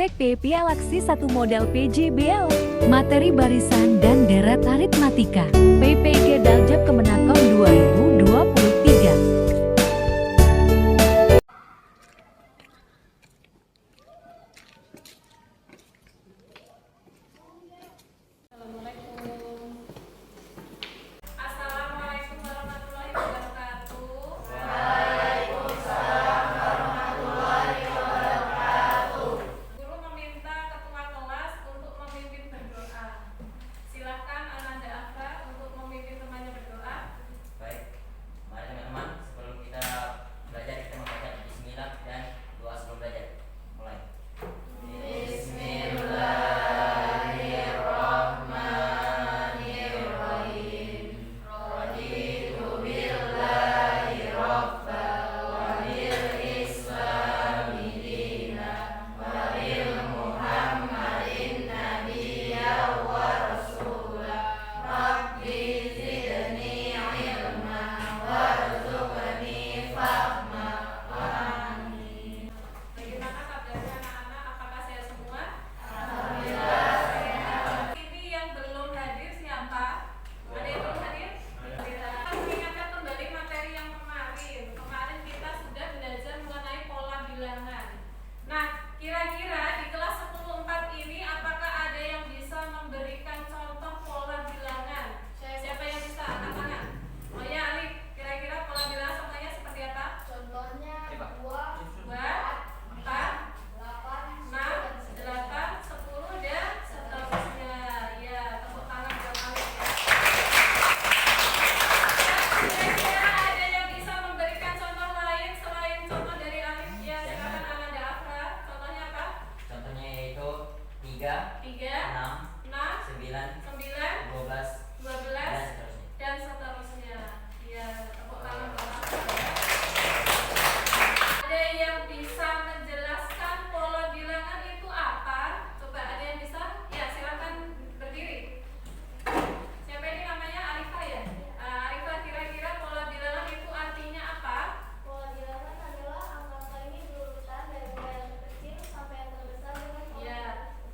Praktek PPLaksi 1 model PJBL, materi barisan dan deret aritmatika, PPG Daljab Kemenaker 2023.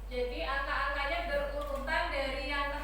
Jadi angka-angkanya berurutan dari yang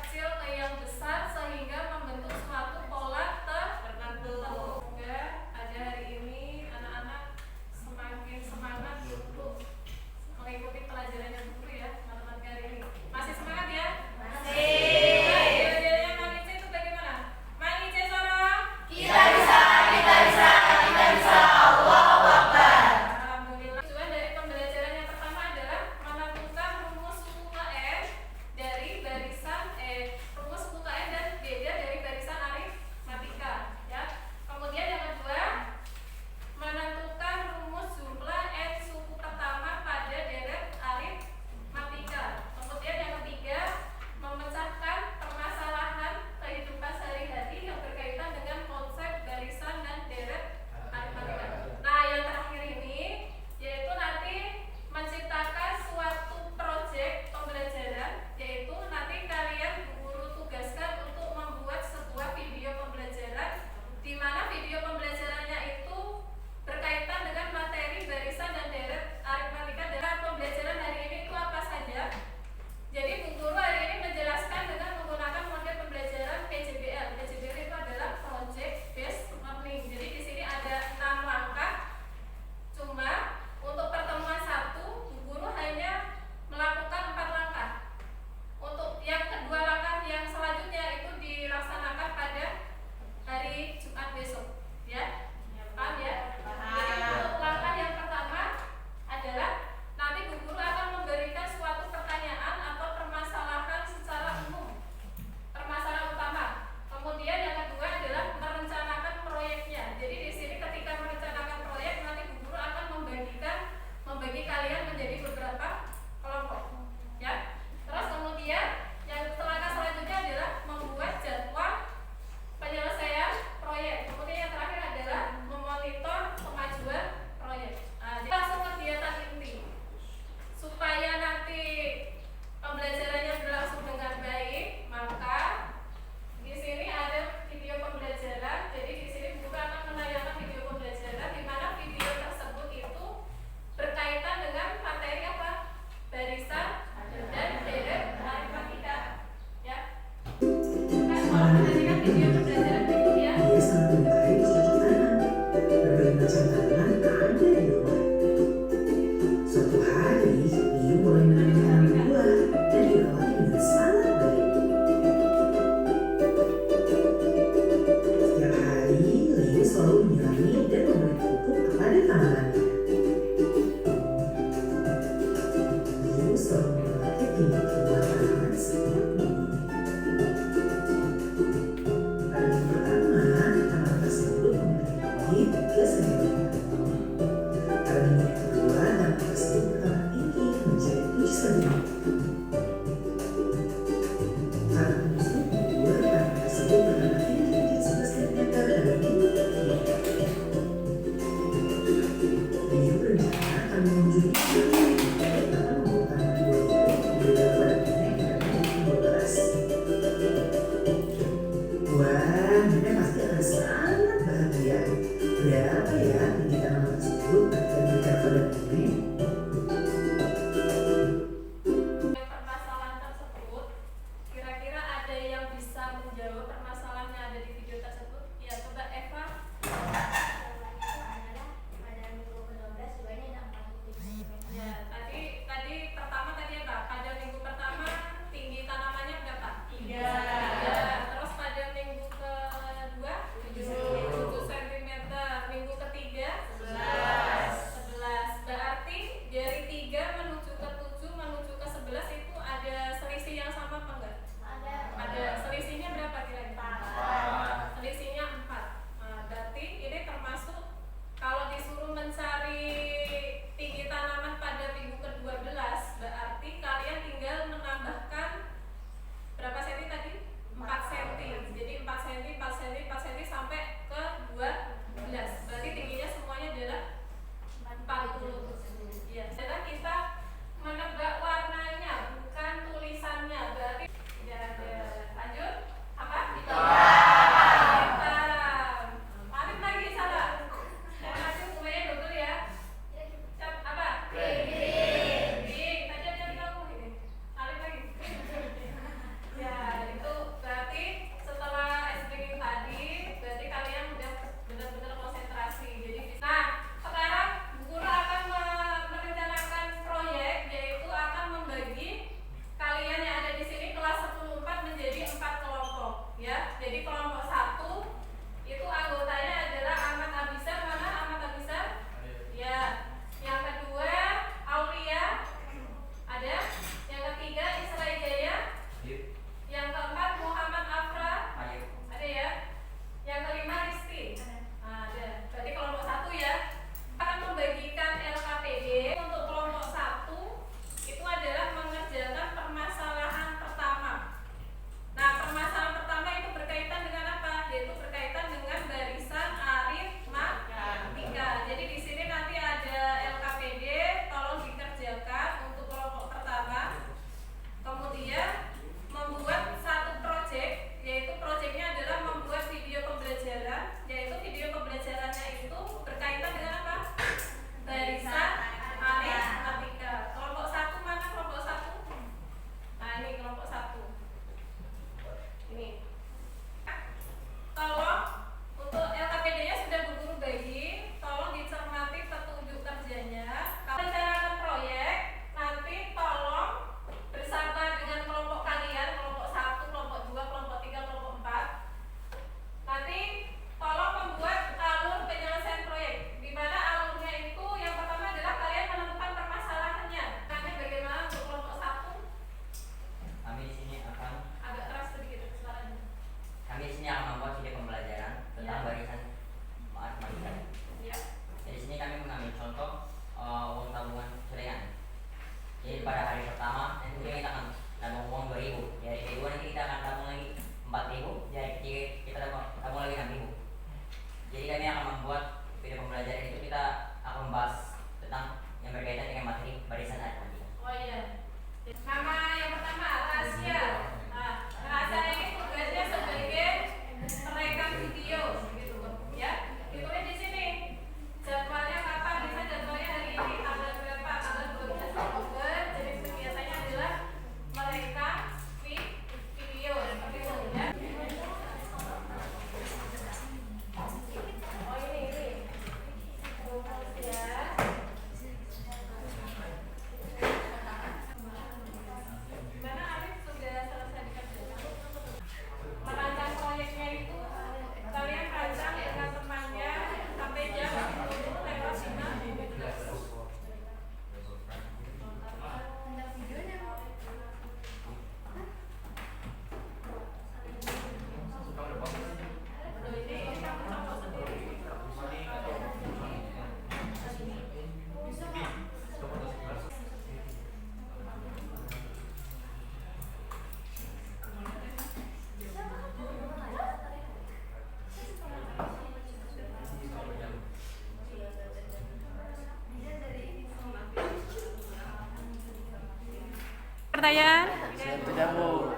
pertanyaan? Tidak, Bu.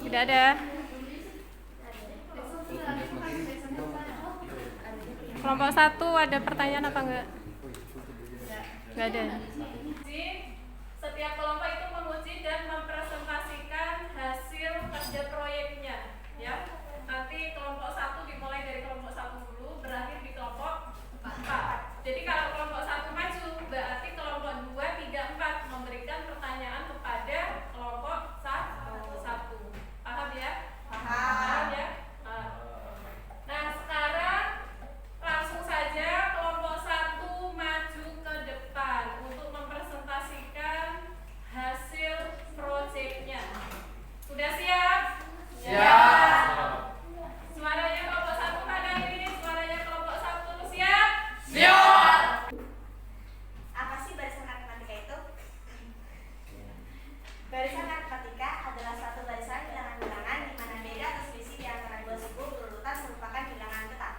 Tidak ada. Kelompok 1 ada pertanyaan apa enggak? Enggak ada. Setiap kelompok itu menguji dan mempresentasikan hasil kerja proyeknya, ya. Nanti kelompok 1 dimulai dari kelompok 1 dulu, berakhir di kelompok 4. Jadi kalau kelompok 1 maju, berarti kelompok 2, 3, 4 memberikan pertanyaan kepada kelompok 1. Paham ya? Paham ya? Nah, sekarang langsung saja kelompok 1 maju ke depan untuk mempresentasikan hasil proyeknya. Sudah siap? Siap. Suaranya kelompok 1 mana ini? Suaranya kelompok 1 siap? Siap. Apa sih barisan aritmatika itu? Barisan aritmatika adalah suatu barisan bilangan-bilangan di mana beda atau selisih di antara dua suku berurutan merupakan bilangan tetap.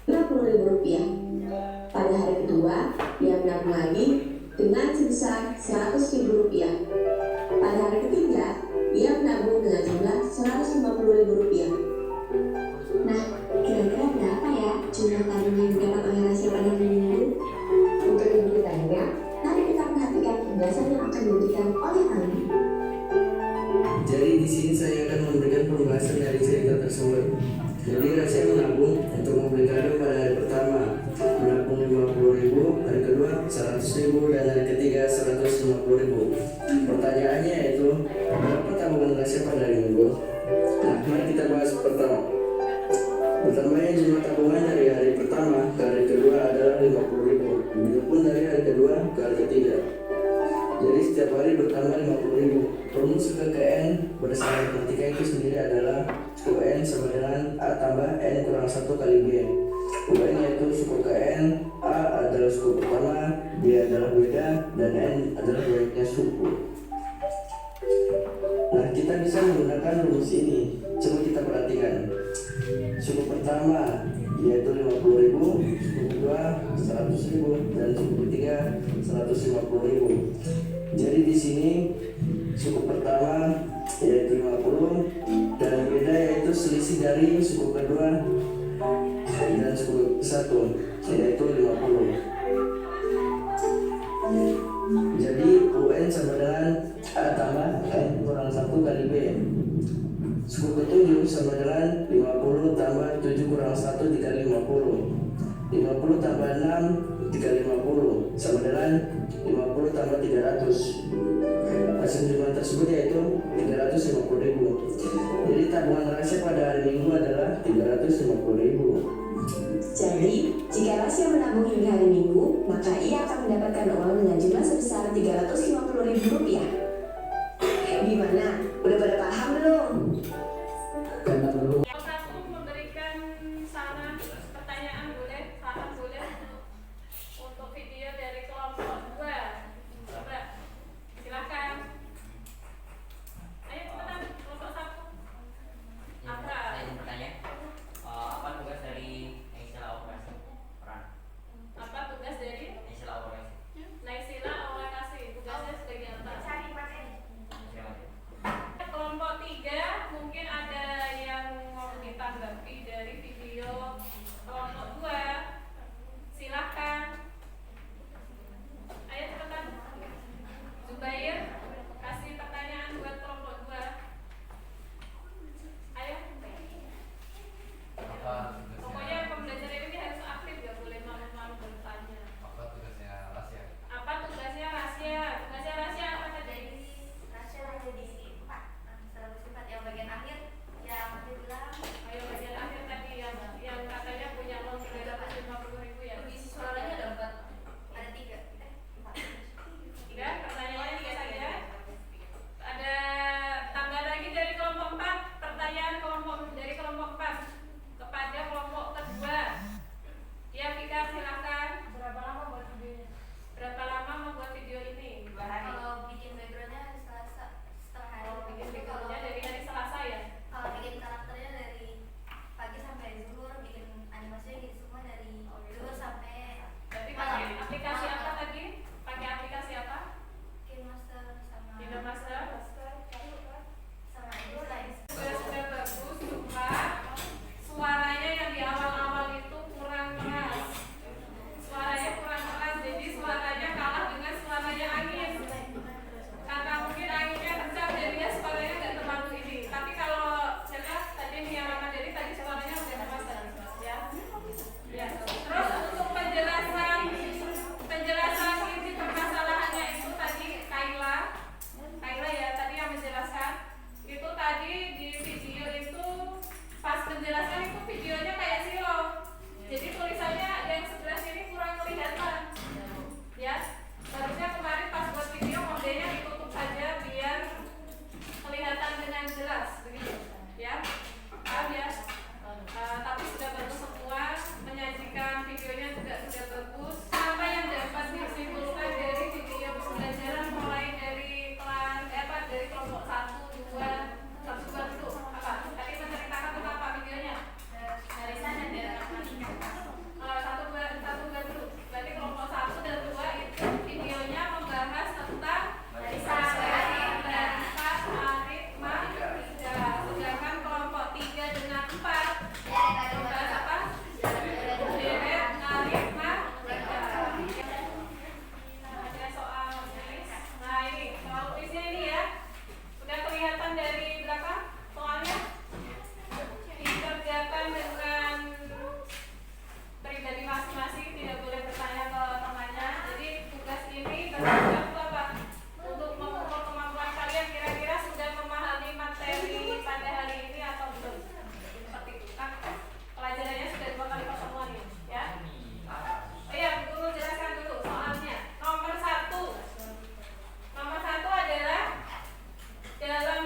Rp50.000. Pada hari kedua, ia menabung lagi dengan sebesar Rp100.000. Pada hari ketiga, ia menabung dengan jumlah Rp150.000. Nah, kira-kira berapa ya jumlah tabungan yang didapat oleh Rasya pada hari Minggu? Untuk lebih detailnya, mari kita perhatikan penjelasan yang akan diberikan oleh Ali. Jadi di sini saya akan memberikan pembahasan dari cerita tersebut. Jadi Rasya menabung untuk membeli kado pada hari pertama, menabung Rp50.000, hari kedua Rp100.000, dan hari ketiga Rp150.000. Pertanyaannya yaitu, berapa tabungan Rasya pada hari Minggu? Nah, mari kita bahas pertama. Pertamanya jumlah tabungan dari hari pertama ke hari kedua adalah Rp50.000. Begitupun dari hari kedua ke hari ketiga. Jadi setiap hari bertambah Rp50.000. Rumus KKN berdasarkan matematika itu sendiri adalah UN sama dengan A tambah N kurang 1 kali B. UN yaitu suku KN, A adalah suku pertama, B adalah beda, dan N adalah proyeknya suku. Nah, kita bisa menggunakan rumus ini. Coba kita perhatikan. Suku pertama yaitu Rp50.000, suku kedua Rp100.000, dan suku ketiga Rp150.000. Jadi di sini suku pertama yaitu 50 dan beda yaitu selisih dari suku kedua dan suku satu yaitu 50. Jadi UN sama dengan A tambah N kurang 1 kali B. Suku ketujuh sama dengan 50 tambah 7 kurang 1 dikali 50. 50 tambah 6 dikali 50 sama dengan 50 tambah 300. Hasil jumlah tersebut yaitu Rp350.000. Jadi tabungan Rasya pada hari Minggu adalah Rp350.000. Jadi, jika Rasya menabung hingga hari Minggu, maka ia akan mendapatkan uang dengan jumlah sebesar Rp350.000. Gimana? Udah pada paham belum? Karena belum Kelompok 1 memberikan saran, pertanyaan boleh, saran boleh untuk video dari kelompok 2. Coba, silakan. Ayo cepetan, kelompok 1. Apa? Saya ingin bertanya, apa tugas dari istilah operasi peran? Apa tugas dari Istilah operasi. Naisila Awakasi? Tugasnya sebagai apa? Cari materi. Istilah materi.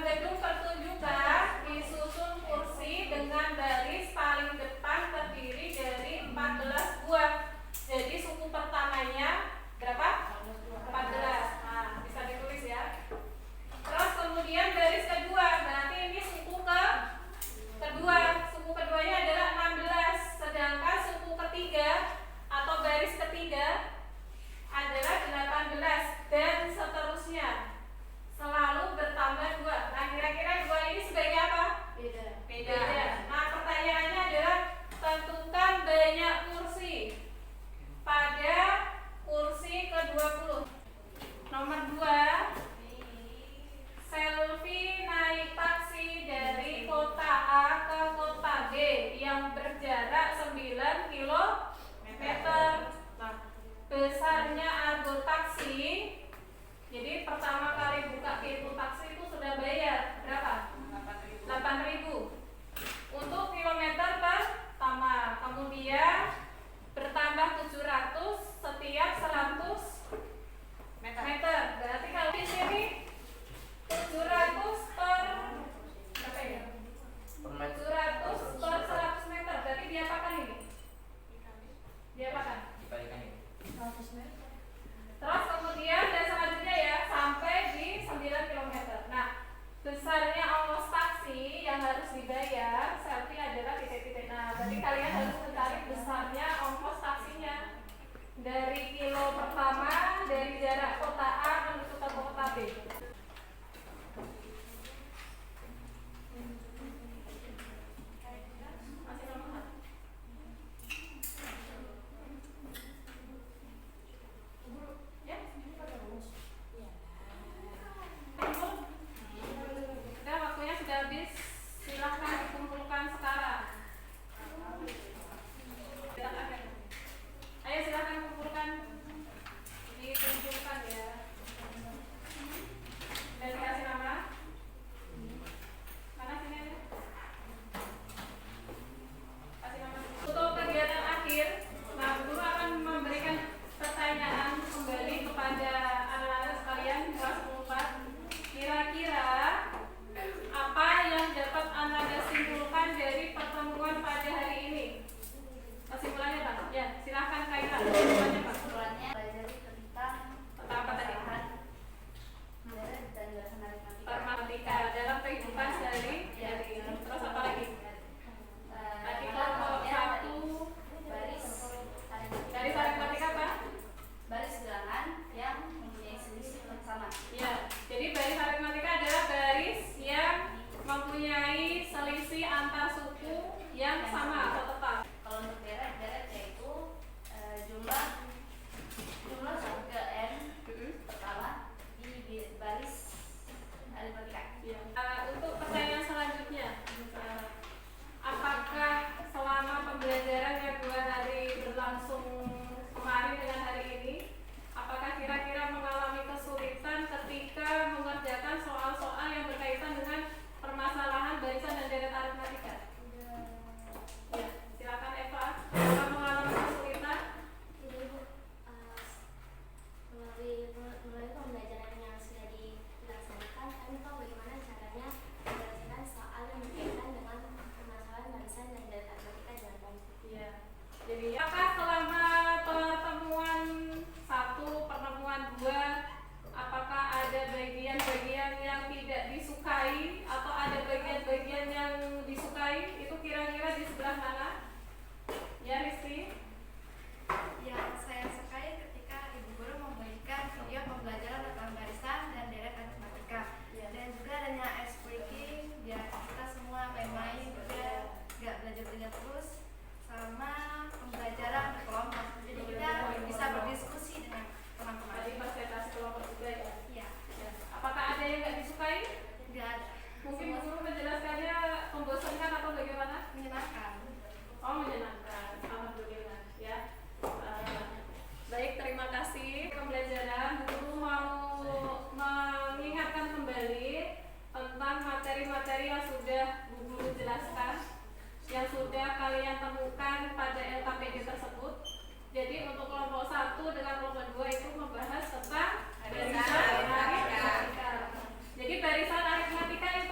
gedung pertunjukan disusun kursi dengan baris paling depan terdiri dari 14 buah. Jadi suku pertamanya berapa? 14. Nah, bisa ditulis ya. Terus kemudian baris kedua, berarti ini suku kedua. Suku keduanya adalah 16. Sedangkan suku ketiga atau baris ketiga adalah 18 dan seterusnya. Selalu bertambah 2. Nah, kira-kira 2 ini sebagai apa? Beda. Nah, pertanyaannya adalah tentukan banyak kursi pada kursi ke-20. Nomor 2, Selvi naik taksi dari kota A ke kota B yang berjarak 9 km. Nah, besarnya argo taksi. Jadi pertama kali buka pintu taksi itu sudah bayar berapa? 8.000 untuk kilometer pertama. Kemudian bertambah 700 setiap 100 meter. Berarti kalau di sini 700 per berapa ya? 700 per 100 meter. Berarti diapakan ini? Diapakan? Dikalikan ya. Terus kemudian dan selanjutnya ya sampai di 9 km. Nah, besarnya ongkos taksi yang harus dibayar Selvi adalah titik-titik. Nah, berarti kalian harus mencari besarnya ongkos taksinya dari kilo pertama dari jarak kota A menuju ke kota B. Masih nomor 1. Ya, udah waktunya sudah habis. Silahkan dikumpulkan sekarang. Ayo silahkan kumpulkan. Dikumpulkan ya. Dan dikasih nama. Mana sini aja. Kasih nama. Untuk kegiatan akhir, nah guru akan memberikan pertanyaan kembali kepada anak-anak sekalian kelas 4. Kira-kira apa yang dapat Anda simpulkan dari pertemuan pada hari ini? Kesimpulannya Pak? Ya, silahkan Kaila. Kesimpulannya Pak. Kesimpulannya belajar tentang Apa tadi? dan jelasan aritmatika. Matematika dalam kehidupan sehari-hari. Terus apa lagi? Tadi kelompok 1 baris dari aritmatika apa? baris bilangan yang mempunyai selisih yang sama. Ya, jadi baris aritmatika adalah baris yang mempunyai selisih antar suku yang sama atau tetap. Kalau untuk deret yaitu jumlah 1 ke n pertama di baris aritmatika. Ya. Untuk pertanyaan selanjutnya, apakah selama pembelajaran yang 2 hari berlangsung kemarin dengan hari ini, apakah kira-kira mengalami kesulitan ketika mengerjakan soal-soal yang berkaitan dengan permasalahan barisan dan deret aritmatika? Ya, silakan Eva. Apakah mengalami kesulitan? Melalui pembelajaran yang sudah dilaksanakan, kami tahu bagaimana caranya menyelesaikan soal yang berkaitan dengan permasalahan barisan dan deret aritmatika dengan baik. Iya. Jadi apakah selama pertemuan 1, pertemuan 2, apakah ada bagian-bagian yang tidak disukai atau ada bagian-bagian yang disukai? Itu kira-kira di sebelah mana? Ya, Rizky? Yang saya sukai ketika Ibu Guru memberikan video pembelajaran tentang barisan dan deret aritmatika, dan juga adanya ice breaking biar kita semua main-main juga, nggak belajar terus, sama pembelajaran berkelompok. Jadi kita bisa berdiskusi dengan teman-teman. Tadi presentasi kelompok juga ya? Iya, Ya. Apakah ada yang nggak disukai? nggak ada. Mungkin guru menjelaskannya membosankan atau bagaimana? Menyenangkan. Oh, menyenangkan. Alhamdulillah ya. Baik, terima kasih pembelajaran. Guru mau mengingatkan kembali tentang materi-materi yang sudah Bu Guru jelaskan, yang sudah kalian temukan pada LKPD tersebut. Jadi untuk kelompok 1 dengan kelompok 2 itu membahas tentang barisan aritmatika. Jadi barisan aritmatika